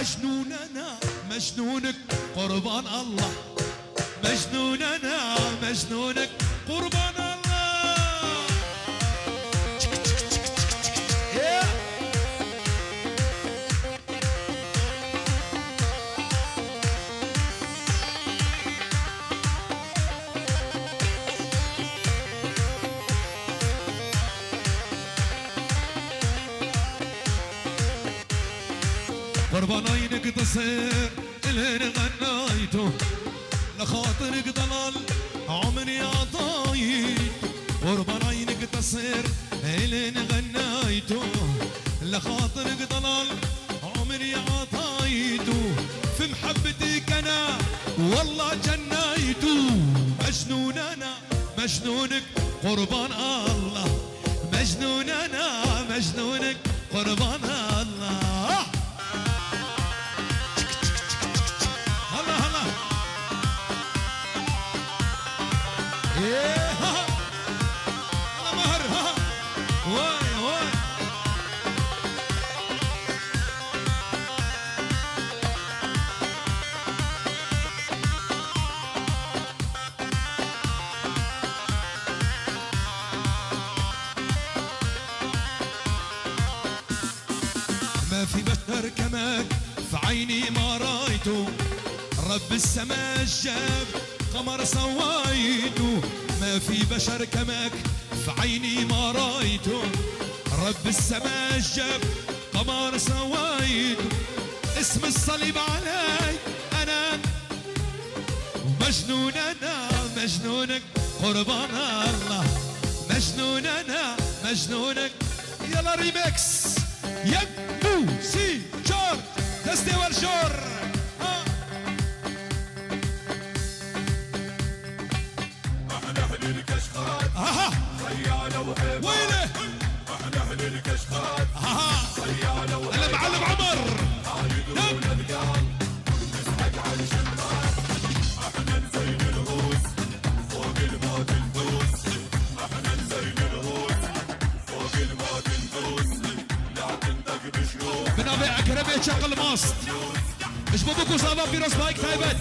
مجنون انا مجنونك قربان الله، مجنون انا مجنونك قربان الله. قربان عينك تصير اللي غنيته، لخاطرك ضلال عمري عطايت. قربان عينك تصير اللي غنيته، لخاطرك ضلال عمري عطايته. في محبتك انا والله جنيته، مجنون انا مجنونك قربان الله، مجنون انا مجنونك قربان الله. ما في بشر كماك في عيني ما رايته، رب السما جاب قمر سوايته. ما في بشر كماك في عيني ما رايته، رب السما جاب قمر سوايته. اسم الصليب علي انا مجنون انا مجنونك قربان الله، مجنون انا مجنونك. يلا ريمكس يمو سي جور تستي والجور. احنا اهل الكشخات خيالة وهيبة، ويله احنا اهل الكشخات خيالة وهيبة. المعلم عمر خالد والابقال نسحق على الشمال، احنا نزين الروس فوق الموت ندوس، احنا نزين الروس فوق الموت ندوس. لا تندق بشيوخ بنابي اكرم يشغل ماست، مش بابوكو صابا في راس بايك تايبت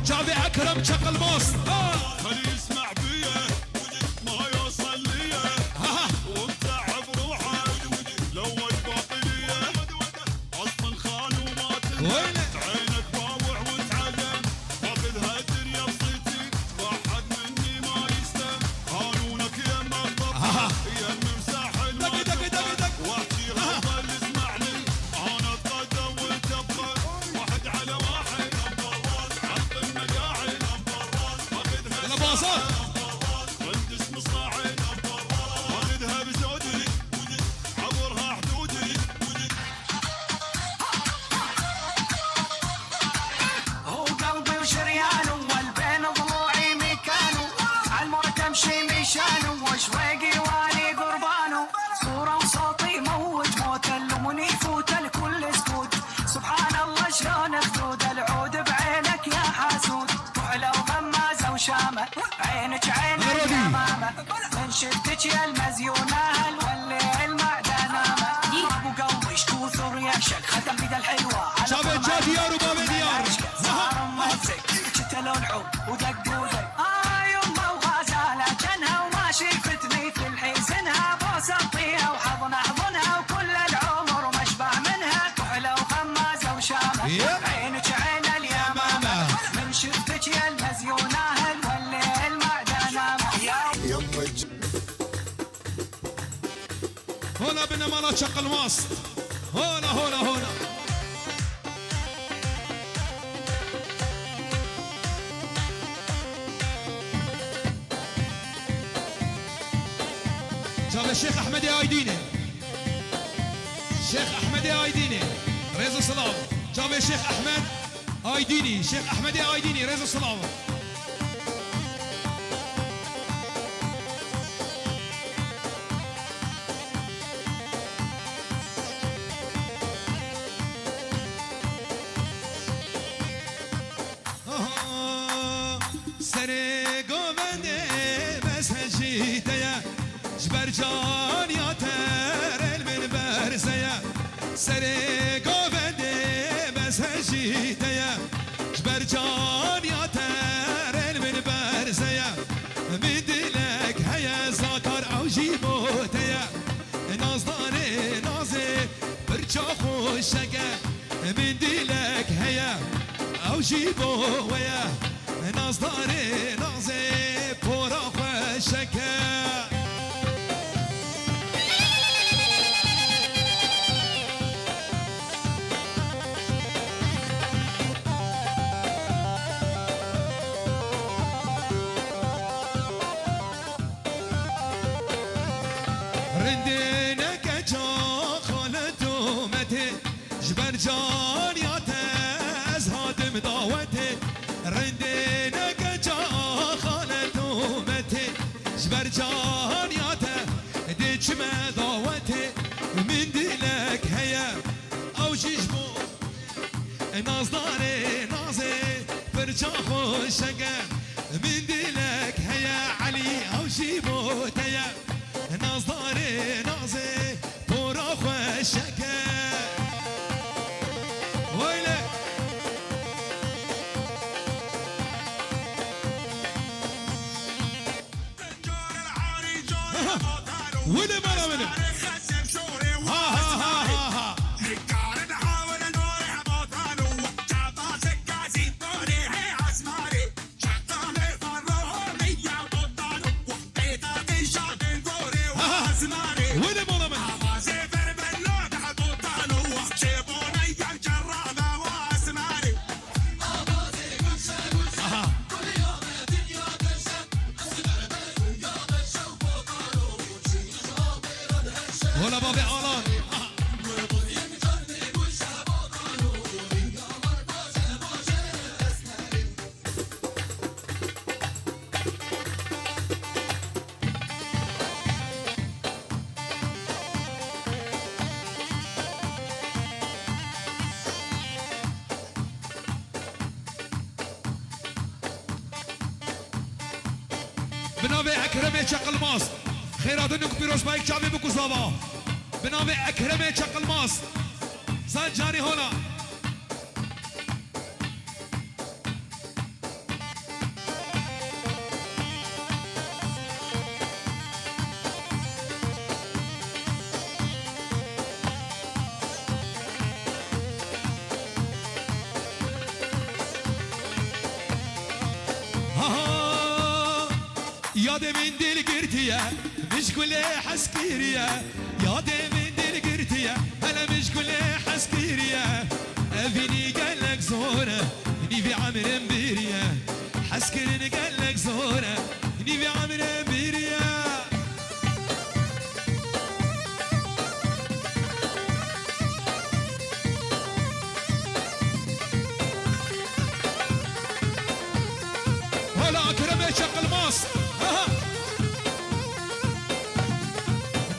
جابي اكرم شغل ماست. خلي يسمع بيه ما يوصل ليه، ومتعب روحه لو الباطليه اصلا خانوا ما تنسى. عينك باوع وتعلم فاخذها الدنيا بصيتي، واحد مني ما يسلم. قانونك يما الضبط يم مساحل ما تبقى، واحكي غلط اسمعني انا اتقدم وانت ابقى. واحد على واحد حط المقاعد واخذها باصات وانت اسم صاعد، واخذها بزودي عبرها حدودي. هو قلبي وشريانه والبين ضلوعي مكانه، عالموت امشي مشانه وشويقي والي قربانه. صوره وصوتي موج موت اللي يفوت الكل سكوت. سبحان الله شلون خدود العود بعينك يا حاسود، وعلى وغمازه وشامه عينك عين اليمامه. من شفتك يا المزيونه الولي المعدنامه. ابو قلبي شكوثر يعشق ختم بيد الحلوه شابه ديار وبابي ديار. صار ممسك شتلوا العود ودقودي يمه وغزاله جنها وما شفتني في الحزنها. بوسه فيها وحضن احضنها وكل العمر مشبع منها. وحلى وغمازه وشامه عينك عين اليمامه. من شفتك يا المزيونه الولي المعدنامه. هنا بنا مالات شغل ماست. هنا هنا هنا جاب الشيخ احمد يا ايديني، الشيخ احمد يا ايديني ريز السلام. جاب الشيخ احمد ايديني، الشيخ احمد يا ايديني ريز السلام. سری گوونده مسجیده یا جبر جان یا تر المن برزه یا سری گوونده سجيتيا جبرجان يا ترين من برزيا من دلك هيا زاكر او جيبوتيا نازداني نازي برجا خوشكا من دلك هيا او جيبويا نازداني نازي بورا خوشكا رندينك جا خالتو متي جبرجان يا تاز هادم دعوتي رندينك جا خالتو متي جبرجان يا تا ديش ما دعوتي من دلك هيا او جيجبو نازداري نازي برجا خوشكا من دلك هيا علي او جيبو تيا نازداري نازي بورا خوشكا ويلي جور العاري جور موتانو ويلي مالا ويلي خسم شوري ها ها ها ها ها نكار نحاول نوري موتانو جابا سكازي طوري هي عسماري شطاني فروهي يا موتانو بيتا تشاد نوري وعسماري ويلي مالا ويلي عوازي بربلو تحت موتانو جيبوني يا جرابة وعسماري ولا بابي علان بنابي اكرمي شق الماس خيرات انك بيروس بايك شعبي بكو صباح بنابي اكرمي شق الماس سجاني هنا يا دي من دي القرتية مش كل حسكيريا يا دي من دي القرتية انا مش كل حسكيريا افيني قال لك زورة اني في عمر امبيريا حسكرني قال لك زورة اني في عمر امبيريا هلا اكرمي شق الماس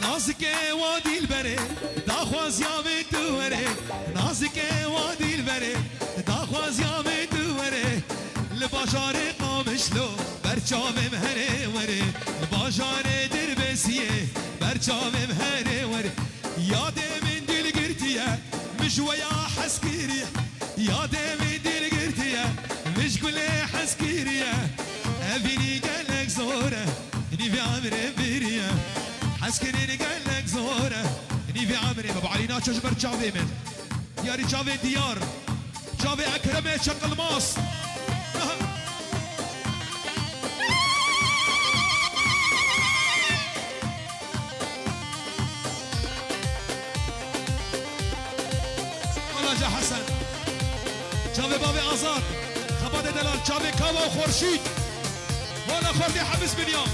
نازك وادي البري داخواز يا متوري نازك وادي البري داخواز يا متوري البشاري قامشلو برچاو مهره وري البشاري دربسيه برچاو مهره وري ياد من دل قرتيه مش ويا حسكيريه ياد من دل قرتيه مش كل حسكيريه ابيني قالك زوره اني في عمري بريه حسكريني قال لك زوره اني في عمري ابو علي ناتش برچاوي من ياري چاوي ديار چاوي اكرمه شق الماس والله حسن چاوي بابي آزاد خباد دلال چاوي كاوا وخورشيد ولا خردي حبس بنيام